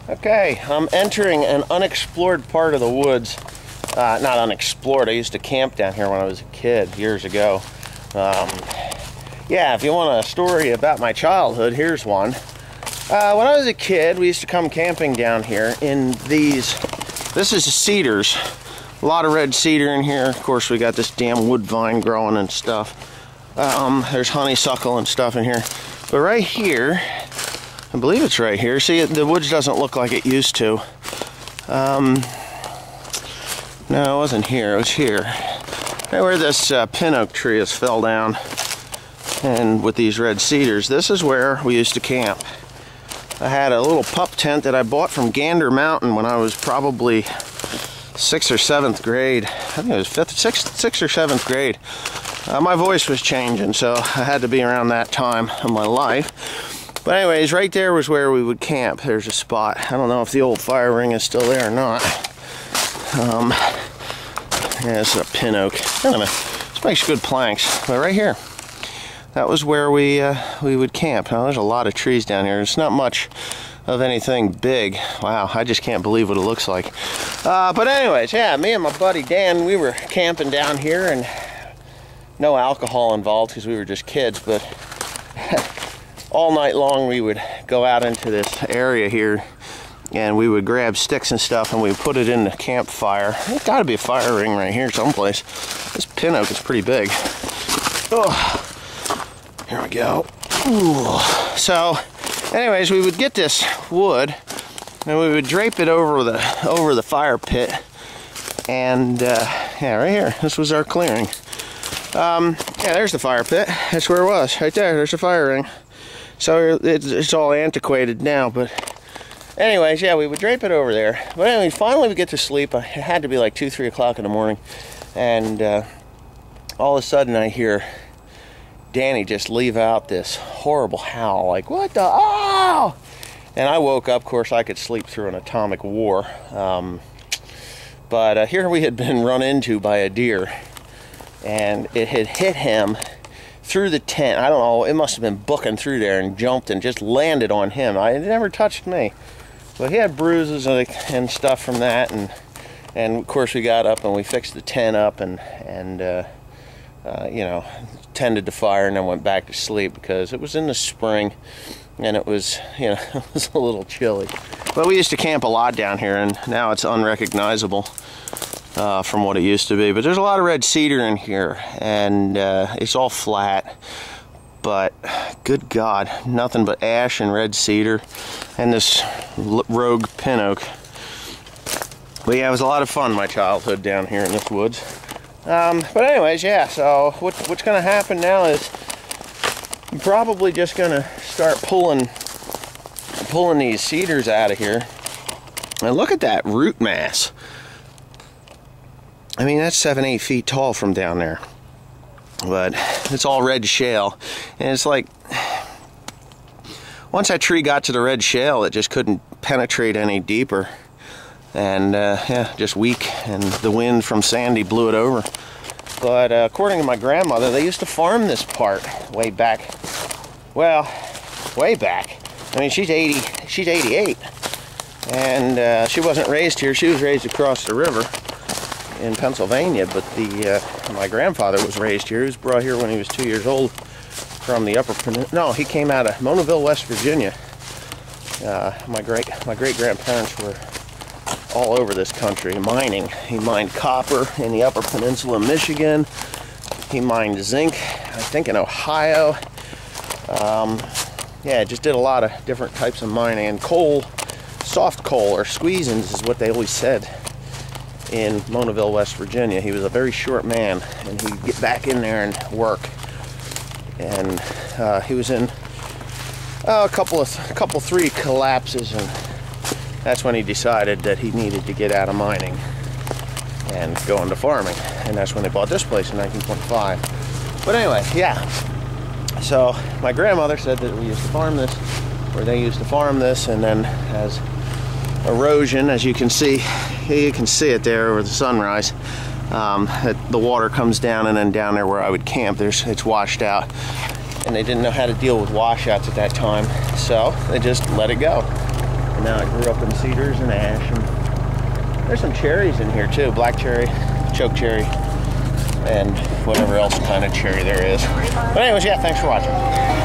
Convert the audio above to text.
Okay, I'm entering an unexplored part of the woods. Not unexplored, I used to camp down here when I was a kid, years ago. Yeah, if you want a story about my childhood, here's one. When I was a kid, we used to come camping down here in these, this is cedars. A lot of red cedar in here. Of course, we got this damn wood vine growing and stuff. There's honeysuckle and stuff in here. But right here, I believe it's right here. See, the woods doesn't look like it used to. No, it wasn't here. It was here. Right where this pin oak tree has fell down. And with these red cedars, this is where we used to camp. I had a little pup tent that I bought from Gander Mountain when I was probably 6th or 7th grade. I think it was 6th or 7th grade. My voice was changing, so I had to be around that time of my life. But anyways, right there was where we would camp. There's a spot. I don't know if the old fire ring is still there or not. Yeah, this is a pin oak. This makes good planks. But right here, that was where we would camp. Now, there's a lot of trees down here. It's not much of anything big. Wow, I just can't believe what it looks like. But anyways, yeah, me and my buddy Dan, we were camping down here, and no alcohol involved because we were just kids, but all night long we would go out into this area here and we would grab sticks and stuff and we would put it in the campfire. There's got to be a fire ring right here someplace. This pin oak is pretty big. Oh, here we go. Ooh. So anyways, we would get this wood and we would drape it over the fire pit, and yeah, right here, this was our clearing. Yeah, there's the fire pit. That's where it was, right there. There's the fire ring. So it's all antiquated now, but anyways, yeah, we would drape it over there. But anyway, finally we get to sleep. It had to be like 2, 3 o'clock in the morning, and all of a sudden I hear Danny just leave out this horrible howl, like, what the, oh! And I woke up. Of course, I could sleep through an atomic war. But here we had been run into by a deer, and it had hit him through the tent. I don't know, it must have been booking through there and jumped and just landed on him. It never touched me. But he had bruises and stuff from that, and of course we got up and we fixed the tent up and you know, tended the fire and then went back to sleep because it was in the spring and it was, you know, it was a little chilly. But we used to camp a lot down here, and now it's unrecognizable from what it used to be. But there's a lot of red cedar in here, and it's all flat, but good God, nothing but ash and red cedar and this rogue pin oak. But yeah, it was a lot of fun, my childhood down here in this woods. But anyways, yeah, so what's gonna happen now is I'm probably just gonna start pulling these cedars out of here. And look at that root mass. I mean, that's 7, 8 feet tall from down there. But it's all red shale. And it's like, once that tree got to the red shale, it just couldn't penetrate any deeper. And yeah, just weak. And the wind from Sandy blew it over. But according to my grandmother, they used to farm this part way back. Well, way back. I mean, she's 88. And she wasn't raised here. She was raised across the river in Pennsylvania, but my grandfather was raised here. He was brought here when he was 2 years old from the Upper Peninsula. No, he came out of Monaville, West Virginia. My great grandparents were all over this country mining. He mined copper in the Upper Peninsula, Michigan. He mined zinc, I think, in Ohio. Yeah, just did a lot of different types of mining. And coal, soft coal, or squeezins is what they always said in Monaville, West Virginia. He was a very short man, and he'd get back in there and work. And he was in a couple, 3 collapses, and that's when he decided that he needed to get out of mining and go into farming. And that's when they bought this place in 1925. But anyway, yeah. So my grandmother said that we used to farm this, or they used to farm this, and then as erosion, as you can see it there over the sunrise, the water comes down, and then down there where I would camp, it's washed out. And they didn't know how to deal with washouts at that time, so they just let it go. And now it grew up in cedars and ash. And there's some cherries in here too, black cherry, choke cherry, and whatever else kind of cherry there is. But anyways, yeah, thanks for watching.